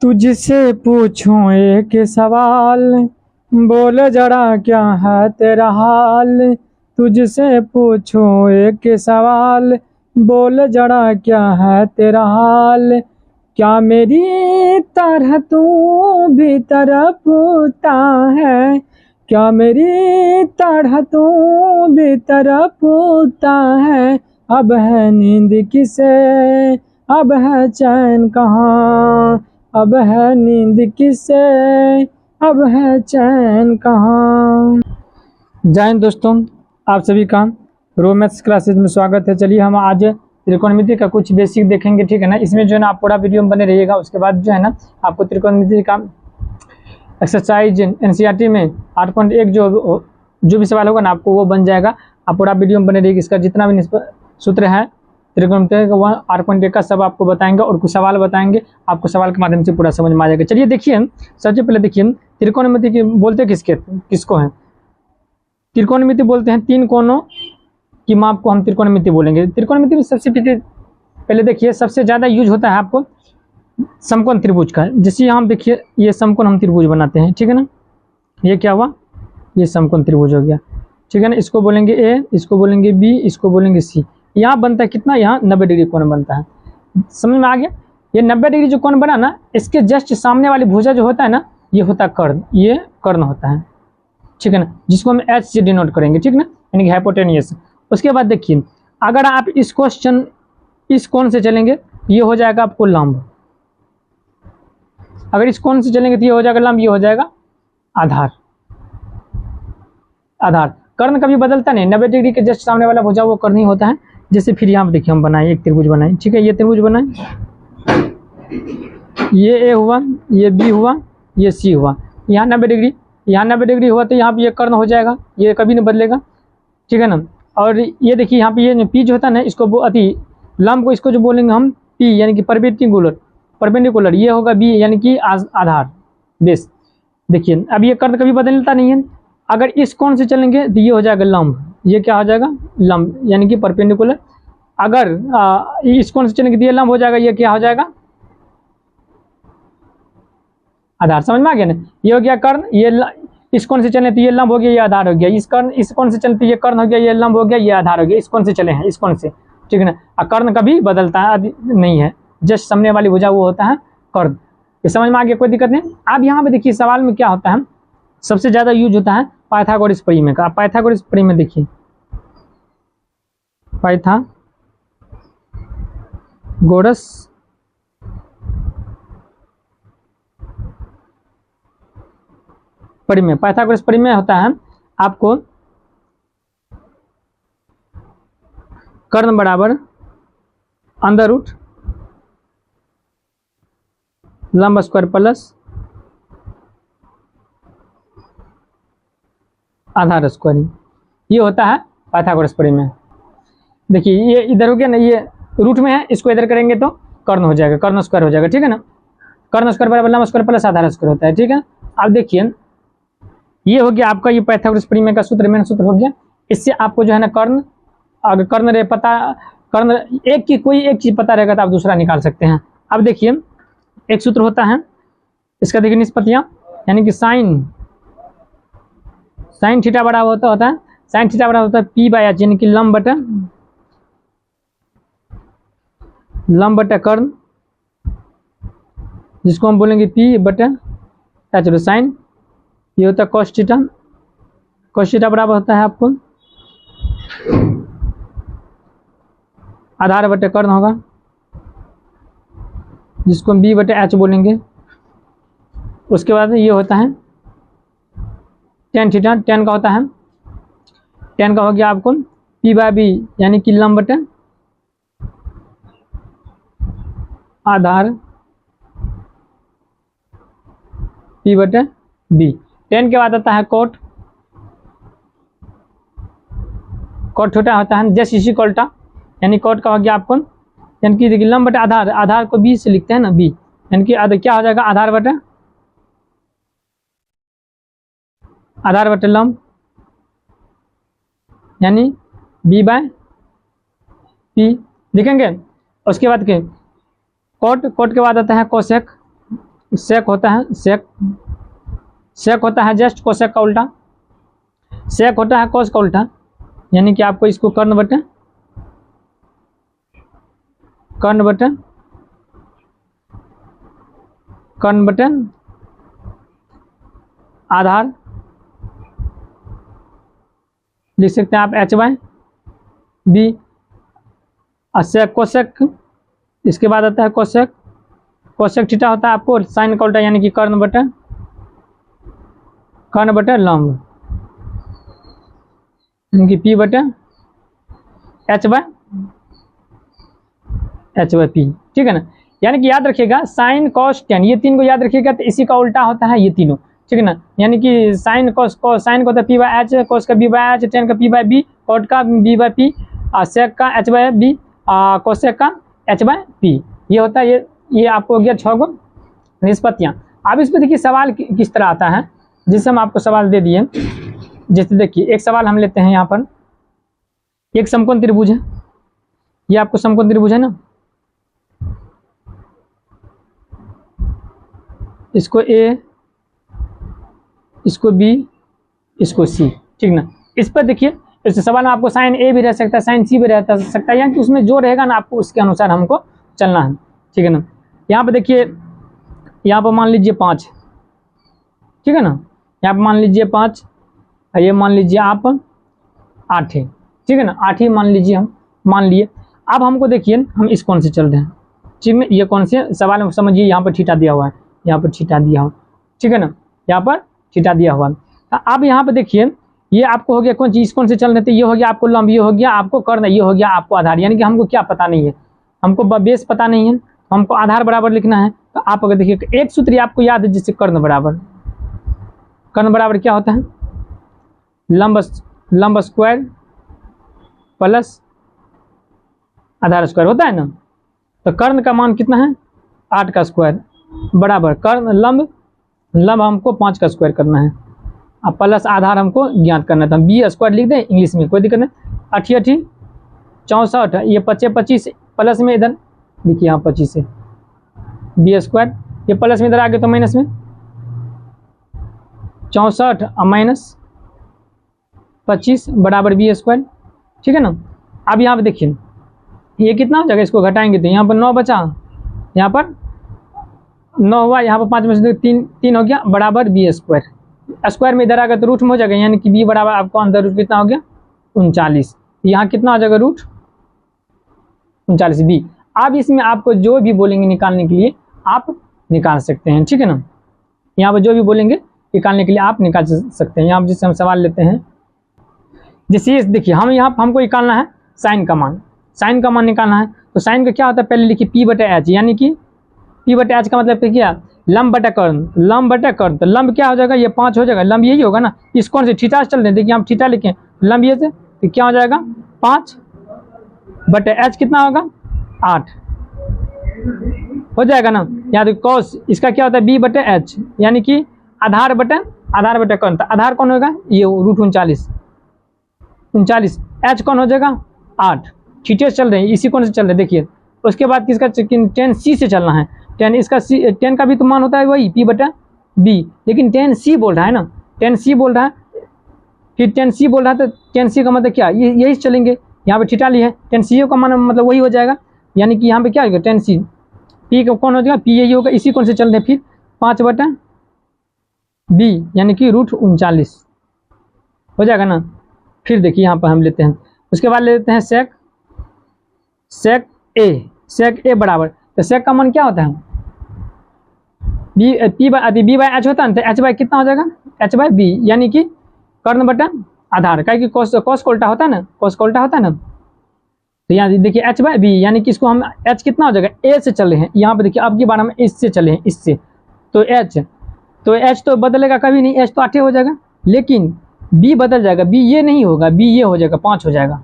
तुझसे पूछूं एक सवाल, बोल जरा क्या है तेरा हाल। तुझसे पूछूं एक सवाल, बोल जरा क्या है तेरा हाल। क्या मेरी तरह तू भी तड़पता है, क्या मेरी तरह तू भी तड़पता है। अब है नींद किसे, अब है चैन कहाँ, अब है नींद किसे, अब है चैन कहाँ। जय हिंद दोस्तों, आप सभी का रोमैथ्स क्लासेज में स्वागत है। चलिए हम आज त्रिकोणमिति का कुछ बेसिक देखेंगे, ठीक है ना। इसमें जो है ना आप पूरा वीडियो में बने रहिएगा। उसके बाद जो है ना आपको त्रिकोणमिति का एक्सरसाइज एनसीईआरटी में 8.1 जो भी सवाल होगा ना आपको वो बन जाएगा। आप पूरा वीडियो में बने रहिएगा। इसका जितना भी सूत्र है त्रिकोणमिति का 8.1 का सब आपको बताएंगे और कुछ सवाल बताएंगे। आपको सवाल के माध्यम से पूरा समझ में आ जाएगा। चलिए देखिए, सबसे पहले देखिए त्रिकोणमिति की बोलते किसको है। त्रिकोणमिति बोलते हैं तीन कोणों की माप को हम त्रिकोणमिति बोलेंगे। त्रिकोणमिति में सबसे पहले देखिए सबसे ज़्यादा यूज होता है आपको समकोण त्रिभुज का। जैसे यहाँ हम देखिए ये समकोण हम त्रिभुज बनाते हैं, ठीक है ना। ये क्या हुआ, ये समकोण त्रिभुज हो गया, ठीक है ना। इसको बोलेंगे ए, इसको बोलेंगे बी, इसको बोलेंगे सी। यहाँ बनता है कितना, यहाँ 90 डिग्री कोण बनता है। समझ में आ गया। ये 90 डिग्री जो कोण बना ना, इसके जस्ट सामने वाली भुजा जो होता है ना, ये होता है कर्ण, ये कर्ण होता है, ठीक है ना, जिसको हम एच से डिनोट करेंगे, ठीक ना, यानी कि हाइपोटेनियस। उसके बाद देखिए अगर आप इस क्वेश्चन इस कोण से चलेंगे ये हो जाएगा आपको लंब। अगर इस कोण से चलेंगे तो ये हो जाएगा लंब, ये हो जाएगा आधार। आधार कर्ण कभी बदलता नहीं, 90 डिग्री के जस्ट सामने वाला भुजा वो कर्ण ही होता है। जैसे फिर यहाँ पे देखिए हम बनाए एक त्रिभुज बनाए, ठीक है। ये त्रिभुज बनाए, ये ए हुआ, ये बी हुआ, ये सी हुआ। यहाँ 90 डिग्री, यहाँ 90 डिग्री हुआ तो यहाँ पे ये कर्ण हो जाएगा, ये कभी नहीं बदलेगा, ठीक है ना। और ये देखिए यहाँ पे ये पी जो होता है ना, इसको अति लंब को इसको जो बोलेंगे हम पी, यानी कि परपेंडिकुलर ये होगा बी, यानी कि आधार बेस। देखिए अब ये कर्ण कभी बदलता नहीं है। अगर इस कोण से चलेंगे तो ये हो जाएगा लंब, ये क्या हो जाएगा लंब, यानी कि परपेंडिकुलर। अगर इस कोण से चलेंगे तो ये लंब हो जाएगा, ये क्या हो जाएगा आधार। समझ में आ गया ना। ये हो गया कर्ण, ये इस कोण से चले तो ये लंब हो गया, ये आधार हो गया। इस कोण से चलते ये कर्ण हो गया, ये लंब हो गया, ये आधार हो गया। इस कोण से चले हैं, इस कोण से, ठीक है ना। कर्ण कभी बदलता नहीं है, जस्ट सामने वाली भुजा वो होता है कर्ण। ये समझ में आ गया, कोई दिक्कत नहीं। अब यहाँ पे देखिए सवाल में क्या होता है, सबसे ज्यादा यूज होता है पाइथागोरस प्रमेय का। पाइथागोरस प्रमेय देखिए, पाइथागोरस प्रमेय। पाइथागोरस प्रमेय होता है आपको कर्ण बराबर अंडर रूट लंब स्क्वायर प्लस आधार स्क्वायर, ये होता है पाइथागोरस प्रमेय। देखिए ये इधर हो गया ना, ये रूट में है, इसको इधर करेंगे तो कर्ण हो जाएगा, कर्ण स्क्वायर हो जाएगा, ठीक है ना। कर्ण स्क्वायर बराबर लंब स्क्वायर प्लस आधार स्क्वायर होता है, ठीक है। अब देखिए ये हो गया आपका ये पाइथागोरस प्रमेय का सूत्र, मेन सूत्र हो गया। इससे आपको जो है ना कर्ण, अगर कर्ण रे पता, कर्ण कोई एक चीज पता रहेगा तो आप दूसरा निकाल सकते हैं। अब देखिए एक सूत्र होता है इसका, देखिए निष्पत्तियां, यानी कि साइन थीटा बड़ा होता है, साइन थीटा बड़ा होता है पी बाय एच, यानी कि लंब बटा कर्ण, जिसको हम बोलेंगे पी बटा एच। साइन ये होता है कॉस थीटा, कॉस थीटा बराबर होता है आपको आधार बटे कर्ण होगा, जिसको हम बी बटे एच बोलेंगे। उसके बाद ये होता है टेन थीटा, टेन का होता है, टेन का हो गया आपको पी बाय बी, यानी कि लंब बटे आधार पी बटे बी। टेन के बाद आता है कोट, कोट थीटा होता है जैसे इसी कोल्टा, यानी कोट का हो गया आपको, यानी कि देखिए लंब बटे आधार, आधार को बी से लिखते हैं ना, बी, यानी कि क्या हो जाएगा आधार बटे लंब, यानी बी बाय पी लिखेंगे। उसके बाद के कोट के बाद आता है कोसेक, सेक होता है, सेक होता है जस्ट कोसेक का उल्टा, सेक होता है कोस का उल्टा, यानी कि आपको इसको कर्ण बटे आधार लिख सकते हैं आप H by B. Sec cosec, इसके बाद आता है कोसेक, कोसेक थीटा होता है आपको साइन का उल्टा, यानी कि कर्ण बटे लंब, यानी कि पी बटे एच बाय पी, ठीक है ना। यानी कि याद रखिएगा साइन कॉस टेन, ये तीन को याद रखिएगा, तो इसी का उल्टा होता है ये तीनों, ठीक है ना। यानी कि साइन कॉस साइन का होता है पी बाय एच, कॉस का बी बाय एच, टेन का पी बाय बी, कॉट का बी बाय पी, सेक का एच बाय बी, कोसेक का एच बाय पी। ये होता है ये आपको हो गया 6 गो निष्पत्तियाँ। अब इस पर देखिए सवाल किस तरह आता है, जिससे हम आपको सवाल दे दिए। जैसे देखिए एक सवाल हम लेते हैं, यहाँ पर एक समकोण त्रिभुज है, ये आपको समकोण त्रिभुज है ना, इसको ए, इसको बी, इसको सी, ठीक ना। इस पर देखिए इस सवाल में आपको साइन ए भी रह सकता है, साइन सी भी रह सकता है, यानी कि उसमें जो रहेगा ना आपको उसके अनुसार हमको चलना है, ठीक है ना। यहाँ पर देखिए, यहाँ पर मान लीजिए 5, ठीक है ना, यहाँ पर मान लीजिए 5, ये मान लीजिए आप 8 है, ठीक है ना, 8 ही मान लीजिए, हम मान लिए। अब हमको देखिए हम इस कोण से चल रहे हैं, ठीक है, ये कौन से सवाल में समझिए, यहाँ पर थीटा दिया हुआ है, यहाँ पर थीटा दिया हुआ, ठीक है ना, यहाँ पर थीटा दिया हुआ। अब यहाँ पर देखिए ये आपको हो गया कौन चीज, कौन से चल रहे थे, ये हो गया आपको लंब, ये हो गया आपको कर्ण, ये हो गया आपको आधार। यानी कि हमको क्या पता नहीं है, हमको बेस पता नहीं है, हमको आधार बराबर लिखना है। तो आप अगर देखिए एक सूत्र आपको याद है, जिससे कर्ण बराबर क्या होता है, लंब स्क्वायर प्लस आधार स्क्वायर होता है ना। तो कर्ण का मान कितना है, 8 का स्क्वायर बराबर कर्ण लंब हमको 5 का स्क्वायर करना है, अब प्लस आधार हमको ज्ञात करना था। बी स्क्वायर लिख दें इंग्लिश में, कोई दिक्कत नहीं। 8 64, ये 25 प्लस में इधर देखिए, यहाँ 25 है, बी स्क्वायर, ये प्लस में इधर आ गया तो माइनस में 64 और माइनस 25 बराबर बी स्क्वायर, ठीक है ना। अब यहाँ पे देखिए ये कितना हो जाएगा, इसको घटाएंगे तो यहाँ पर 9 बचा, यहाँ पर 9 हुआ, यहाँ पर 5 में से 3 हो गया बराबर बी स्क्वायर। स्क्वायर में इधर आ गया तो रूट में हो जाएगा, यानी कि बी बराबर आपको अंदर रूट कितना हो गया 39, यहाँ कितना हो जाएगा रूट 39 बी। अब इसमें आपको जो भी बोलेंगे निकालने के लिए आप निकाल सकते हैं, ठीक है ना। यहाँ पर जो भी बोलेंगे निकालने के लिए आप निकाल सकते हैं। यहाँ पर जिससे हम सवाल लेते हैं, जैसे देखिए हम यहाँ हमको निकालना है साइन का मान निकालना है। तो साइन का क्या होता है, पहले लिखिए पी बटा एच, यानी कि पी बटा एच का मतलब क्या, लंब बटा कर्ण। तो लंब क्या हो जाएगा, ये 5 हो जाएगा, लंब यही होगा ना, इस कौन से थीटा से चल रहे हैं, देखिए हम थीटा लिखें लंब ये से, तो क्या हो जाएगा 5 बटा एच कितना होगा 8 हो जाएगा ना। यहाँ देखो कॉस इसका क्या होता है बी बटे एच, यानी कि आधार बटा कर्ण। आधार कौन होगा, ये रूट 39, एच कौन हो जाएगा 8, थीटे से चल रहे हैं, इसी कौन से चल रहे हैं देखिए। उसके बाद किसका, टेन सी से चलना है, टेन का भी तो मान होता है वही पी बटा बी, लेकिन टेन सी बोल रहा है ना, टेन सी बोल रहा है, फिर टेन सी बोल रहा है, तो टेन सी का मतलब क्या, यही चलेंगे, यहाँ पे थीटा ली है, टेन सी का मान मतलब वही हो जाएगा, यानी कि यहाँ पे क्या होगा टेन सी, पी का कौन हो जाएगा पी यही होगा, इसी कौन से चल रहे हैं, फिर 5 बटा बी यानी कि रूट 39 हो जाएगा ना। फिर देखिए यहाँ पर हम लेते हैं, उसके बाद ले लेते हैं सेक ए बराबर, तो सेक का मान क्या होता है बी बाय एच होता है, तो एच बाय कितना हो जाएगा एच बाय बी, यानी कि कर्ण बटा आधार, क्या कि कॉस का उल्टा होता है ना, तो यहाँ देखिए एच बाय बी, यानी कि इसको हम एच कितना हो जाएगा ए से चले हैं, यहाँ पे देखिए अब की बार हम इससे चले हैं, इससे तो एच तो बदलेगा कभी नहीं, एच तो 8 हो जाएगा, लेकिन बी बदल जाएगा, बी ये नहीं होगा, बी ये हो जाएगा 5 हो जाएगा,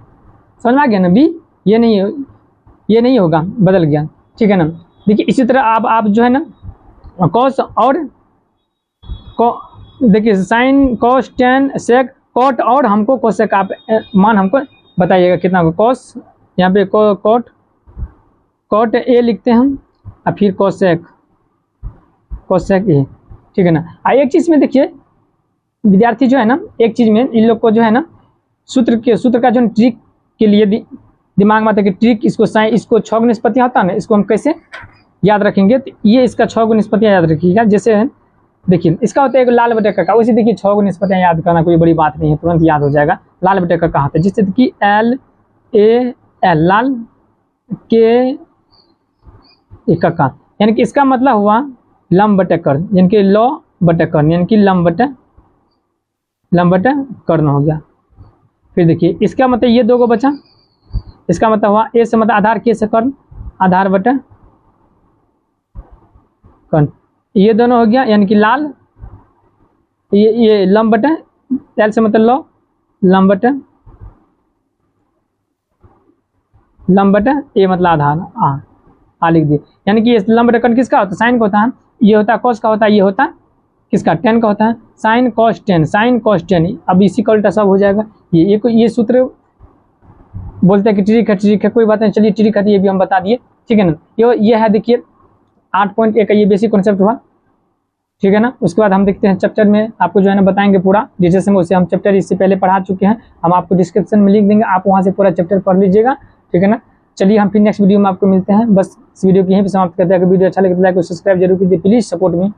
समझ में आ गया ना, बी ये नहीं होगा, बदल गया, ठीक है ना। देखिए इसी तरह आप जो है ना कॉस और देखिए sine cos tan sec cot और हमको कोसेक आप मान हमको बताइएगा कितना होगा। कॉस यहाँ पे कॉट ए लिखते हैं हम और फिर कोसेक कोसेक ए, ठीक है ना। एक चीज़ में देखिए विद्यार्थी जो है ना, एक चीज़ में इन लोग को जो है ना सूत्र का जो ट्रिक के लिए दिमाग में आता है कि ट्रिक इसको 6 गुण निष्पत्तियाँ होता है ना, इसको हम कैसे याद रखेंगे। तो ये इसका 6 गुण निष्पत्तियाँ याद रखिएगा। जैसे देखिए इसका होता है एक लाल बटे का, उसी देखिए 6 गुण निष्पत्तियाँ याद करना कोई बड़ी बात नहीं है, तुरंत याद हो जाएगा। लाल बटे का होता है जिससे कि LAL लाल के का, यानी कि इसका मतलब हुआ लंब बटे कर्ण, यानी कि लौ बटे कर्ण, यानी कि लंब बटे कर्ण हो गया। फिर देखिए इसका मतलब ये 2 को बचा, इसका मतलब हुआ ए से मतलब आधार, के से कर्ण, आधार बटे कर्ण, ये दोनों हो गया, यानी कि लाल, ये लंब बटे, एल से मतलब लौ, लंब बटे ए मतलब आधार, आ लिख दिए। यानी कि ये लंब बटे कर्ण किसका होता है, साइन का होता है, ये होता है कॉस का होता है, ये होता है किसका, टेन का होता है, साइन कॉस टेन। अब इसी का उल्टा सब हो जाएगा। ये सूत्र बोलते हैं कि ट्रिक है, कोई बात नहीं, चलिए ट्रिक है ये भी हम बता दिए, ठीक है ना। ये है देखिए 8.1 का ये बेसिक कॉन्सेप्ट हुआ, ठीक है ना। उसके बाद हम देखते हैं चैप्टर में, आपको जो है ना बताएंगे पूरा डिटेल्स में, उसे हम चैप्टर इससे पहले पढ़ा चुके हैं, हम आपको डिस्क्रिप्शन में लिंक देंगे, आप वहाँ से पूरा चैप्टर पढ़ लीजिएगा, ठीक है ना। चलिए हम फिर नेक्स्ट वीडियो में आपको मिलते हैं। बस इस वीडियो की यहीं पर समाप्त करते हैं। अगर वीडियो अच्छा लगे तो लाइक और सब्सक्राइब जरूर कीजिए, प्लीज़ सपोर्ट मी।